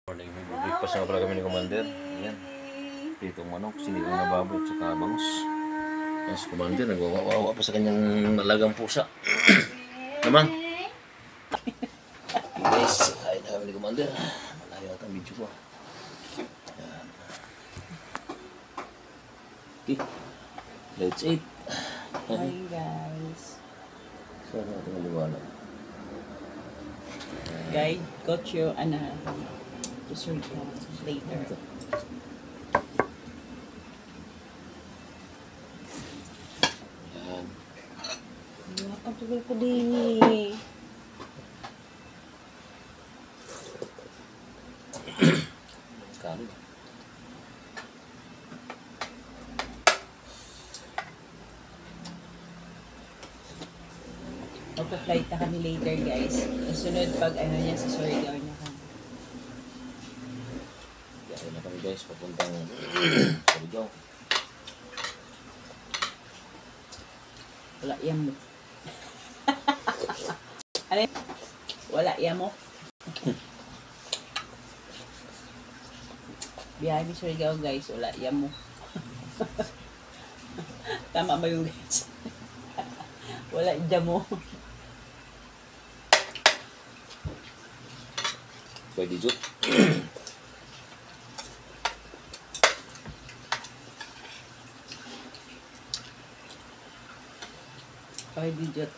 Morning, breakfast na pala kami ni Commander. Ayan, pitong manok, sinigang na baboy at saka bangus. Ayan si Commander, nagwawawa pa sa kanyang nalagang pusa. Naman. Guys, kain na kami ni Commander. Malayo at ang video ko. Ayan. Okay, let's eat. Hi guys. Saan natin maliwanag? Guide, got you to serve later. Ayan. Ang tuloy ko din eh. Kanin. Magpa-flight na kami later guys. Kasunod pag niya sa Surigao niya kami. Kaya na kami guys, papuntang Surigao. Wala yan mo. Ano yun? Wala yan mo. Biyahe ni Surigao guys, wala yan mo. Tama ba yung guys? Wala yan mo. Pwede jut. Okay, Dijot.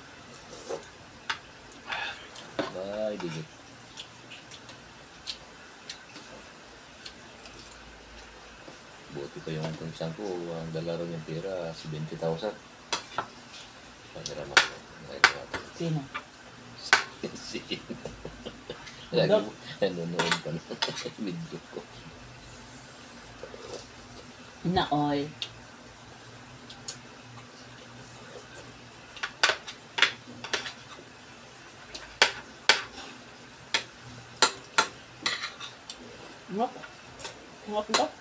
Bye, Digit. Buti pa yung pinsan ko, ang dala rin yung pera, 70,000. Pagkira mo ko. Sino? Lagi mo, nanonood pa ng video ko. Na all. Ngap. Ngap ngap.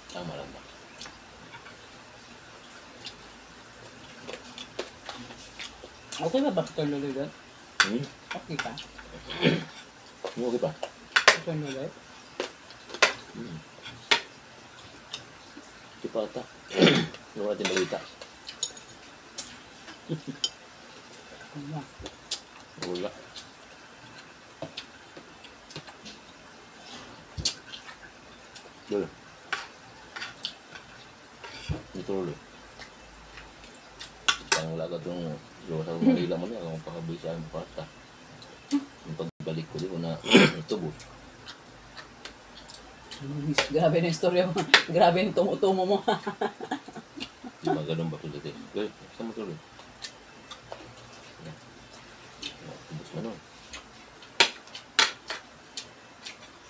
Tama lang ba? Okay ba ito luloy doon? Okay pa? Okay pa? Ito luloy? Di pa ata. Yung ating balita. Ano? Wala. Dulu. Ito ulit. Parang wala ka itong sa Manila mo niya kung pakabisa ang pata. Yung pagbalik ko di ko na tubo. Grabe na istorya mo. Grabe yung tumutumo mo. Di ba ganun ba tuloy? Okay, saan mo tuloy? Tubos na nun.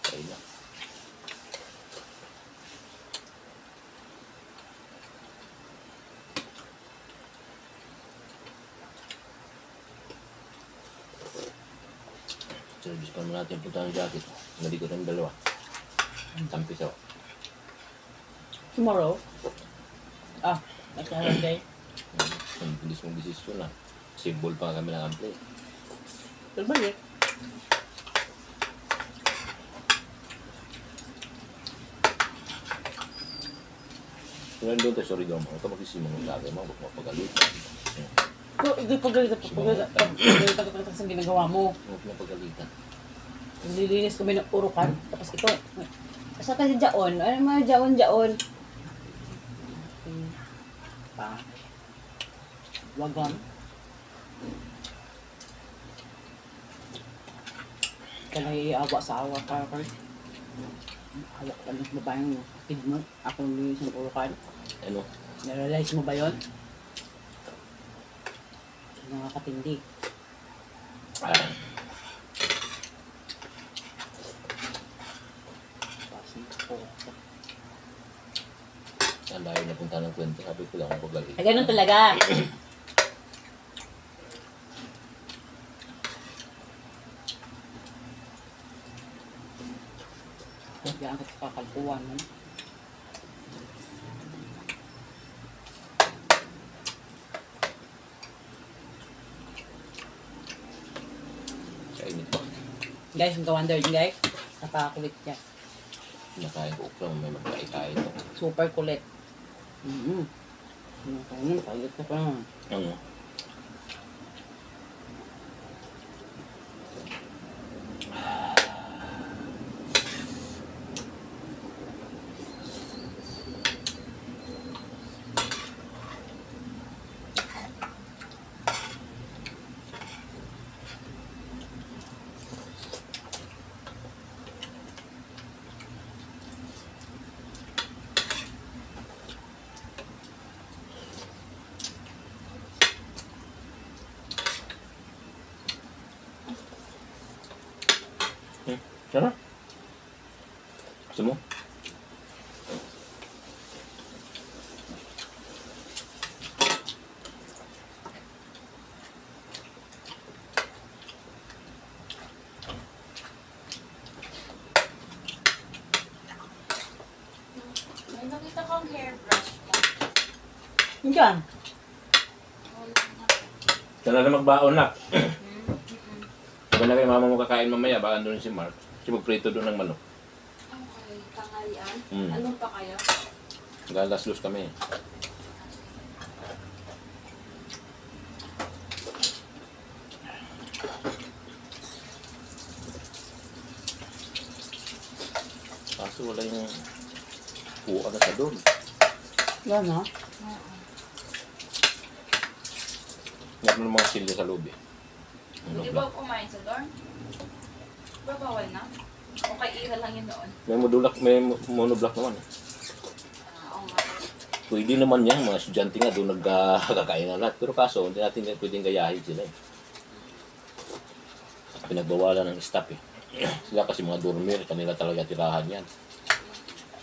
Kaya na. Service pa naman natin punta ng jacket. Nalikot ng dalawa. Tampisaw. Tomorrow? That's another day. Ang bilis mong desisyon na. Symbol pa kami ng ampli. Pagbalik. Kung nandun tayo sa Surigao mo, ito magsisimang ng lagay mo, huwag mapagalitan. Hindi pagalitan. Pagalitan sa ginagawa mo. Huwag mapagalitan. Nililinis kami ng urukan. Tapos ito. Asa ka si Jaon? Ano mga Jaon? Wagan. Kaya iawa sa awa ka. Hawak ka ng babaeng kid mo. Ako nilinis ng urukan. Ano? Narealize mo ba yun? Nakakatindi. Ang layo na punta ng kwento. Sabi ko lang ako galing. Ay, ganun talaga. Diyan ka sa kakalpuan. No? Kainit pa. Guys, ang ka-wonder yun, guys. Napakakulit niya. Nakain ko uklang may magkaitay ito. Super kulit. Kalit ka pa naman. Ano? Sarap. Gusto mo? May nakita kang hairbrush mo. Diyan. Sana na magbaon na. Kung na kay mama mo kakain mamaya, baka doon si Mark. Kasi magprito doon ng manok. Okay, tanghalian. Mm. Anong pa kayo? Galaslos kami. Kaso wala yung puwa na sa doon. Yan, ha? Meron ng mga silya sa loob eh. Ano Hindi ba? ba kumain sa dorm? Ba bawal na? O kay Ira lang yun doon? May monoblock naman eh. Oo nga. Pwede naman yan, mga estudyante nga doon nagkakain na lahat. Pero kaso, hindi natin pwedeng gayahin sila eh. Pinagbawalan ng staff eh. Sila kasi mga dormer, kanila talaga tirahan yan.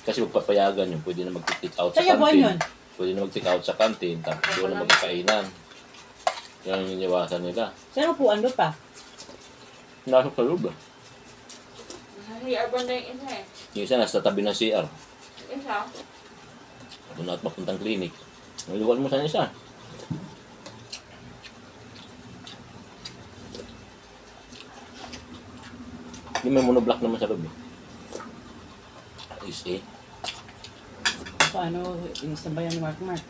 Kasi magpapayagan yun, pwede na mag-take out sa Sa'yo ba canteen. yun? Pwede na mag-take out sa canteen, tapos doon na magkakainan. Yan ang iniwasan nila. Saan po, ano pa? Nasok sa loob eh. CR ba na yung isa eh? Yung isa nasa tabi ng CR. Isa? Doon at mapuntang clinic. Naliwan mo sa isa. Hindi may monoblock naman sa loob eh. Is eh. Paano, inisambayan ni Mark Mark?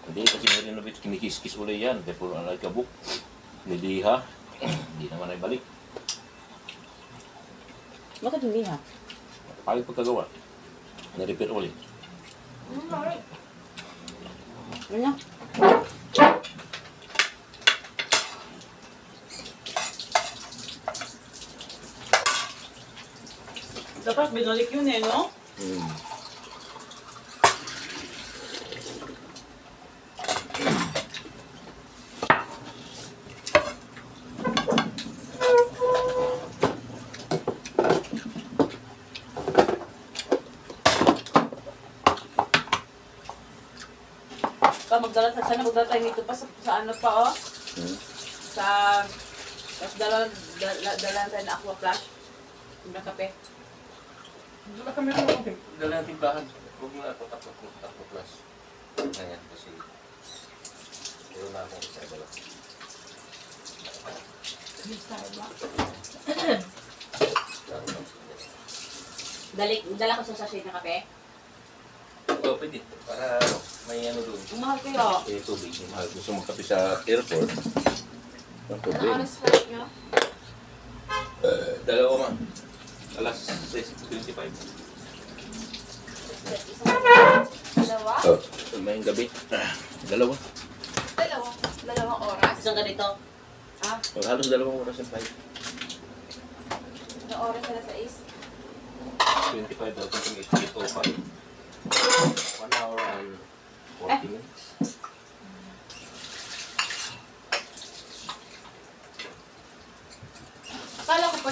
Hindi kasi nirenovate, kinikis-kis uli yan. Kaya puro alay kabuk. Niliha. Hindi naman ay balik. Bakit hindi, ha? Pagod pagkagawa. Na-repair uli. Sorry. Ano? Dapat binalik yun eh, no? Sana magdala tayo nito pa sa ano pa, oh. Sa, tapos dala tayo na aqua flash. Yung kape. Wala kami naman. Dala natin bahan. Huwag mo na ako takot plus. Ganyan kasi. Puro na akong isa dala. Dala ko sa sachet na kape. Oo, pwede. Para may ano doon. Umahal kayo. Eh, tubig. Mahal. Gusto magkape sa airport. Ang tubig. Ano oras flight nyo? Dalawa man. Alas 6:25. Dalawa? May gabi. Dalawa. Dalawang oras? Isang ganito. Ah, Halos 2 oras ang flight. ilang oras na sa is? 25 daw kung 8:05. 1 hour and 40 minutes.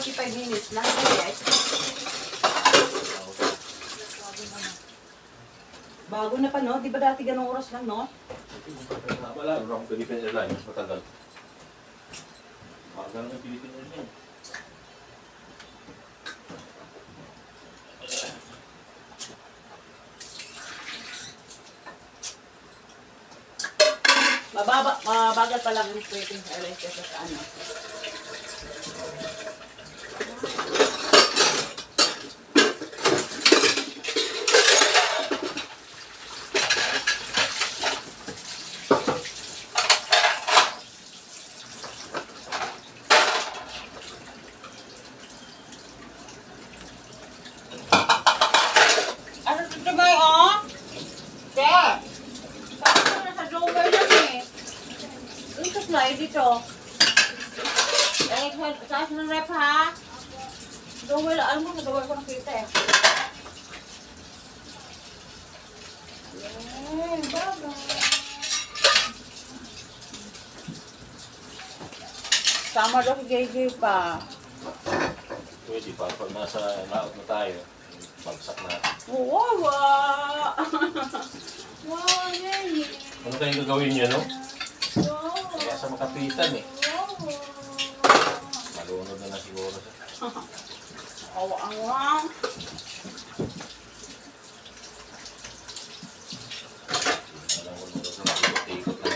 45 minutes lang. Yes. Bago na pa, no? Di ba dati ganong oras lang, no? Wala, wala akong Philippine Airlines, matagal. Magal ng Philippine Airlines. Mabagal pa lang yung Philippine Airlines kasi sa ano. Ano ito ba, oh? Sir! Bakit ka nasa drawer yan eh? Ito slide dito. Taas ng rep ha? Drawer, alam mo sa drawer ko nakita eh. Baba. Sama daw si JJ pa. Pwede pa, pag nasa laot na tayo, bagsak na. Wawa! Wow, yay! Ano kayong gagawin nyo, no? Wow! Kaya sa makapitan eh. Wow! Malunod na siguro siya. Awang-awang! Alam ko nung ikot-ikot na.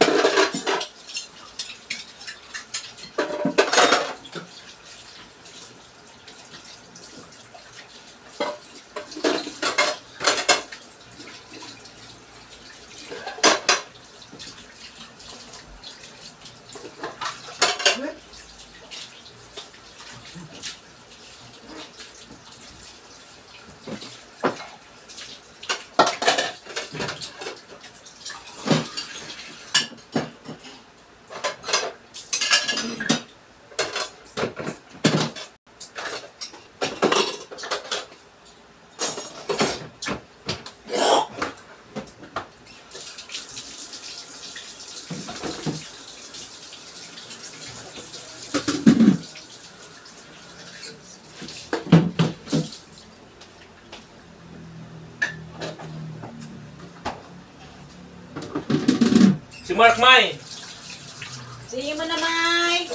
Si Mark, May! Sige mo na, Mike!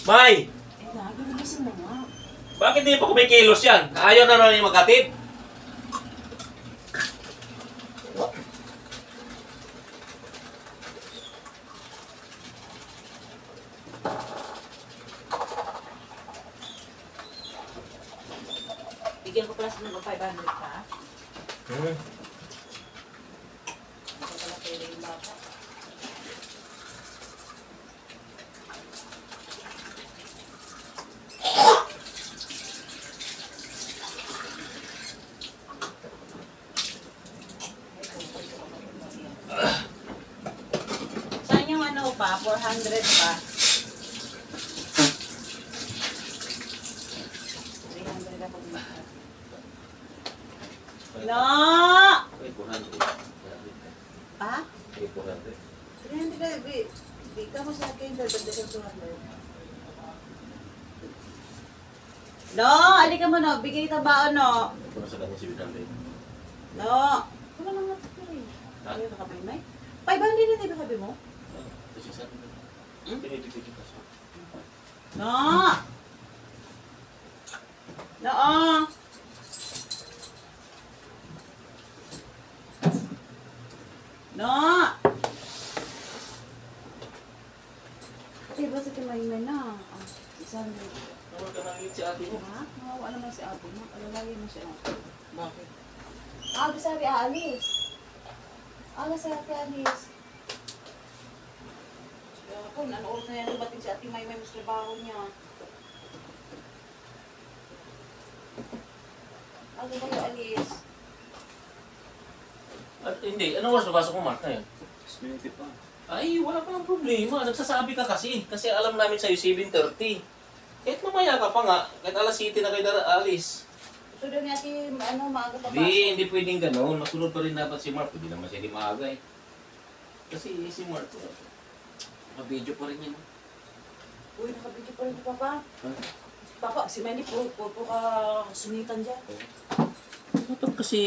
May! Lagi, bilisin mo nga. Bakit hindi pa kumikilos yan? Ayaw na naman yung magkatid? Bigyan ko pala ng 500 ka. Ako pala pwede yung bata. Saan yung ano pa? 400 pa? 300 ako dito. No! Ay, 400. Ah? Ay, 400. 300 na, di ka mo sa akin, dagdag sa 200. No! Ali ka mo, no? Bigay ka ba, no? Ito na sa kanya si 100. No! Wala lang nga ito rin. Ha? Ayaw na kamay, May. 500 na, di ba sabi mo? Ito si Sam. Hmm? Pinipipigil ka siya. No! No! No! Diba sa Timayman na? Ah, 600. Nawag ka nang si ate mo. Ha? Nawawa naman si ate mo. Alalagay mo si ate. Bakit? Aga sabi aalis. Aga sa ate alis. Kaya ako, nanood na yan bating si ate Maymay mas trabaho niya. Aga kayo alis. At hindi, anong oras papasok mo, Mark, ngayon? 6 pa. Ay, wala pa ng problema. Nagsasabi ka kasi. Kasi alam namin sa'yo 7:30. Kahit mamaya ka pa nga, kahit alas 7 na kayo alis. So doon natin, ano, maaga pa Hindi pwedeng gano'n. Masunod pa rin dapat si Mark. Hindi naman siya di maaga eh. Kasi si Mark, naka-video pa rin yan. Uy, nakabidyo pa rin si Papa. Ha? Papa, si Manny, puro ka sunitan dyan. Dapat kasi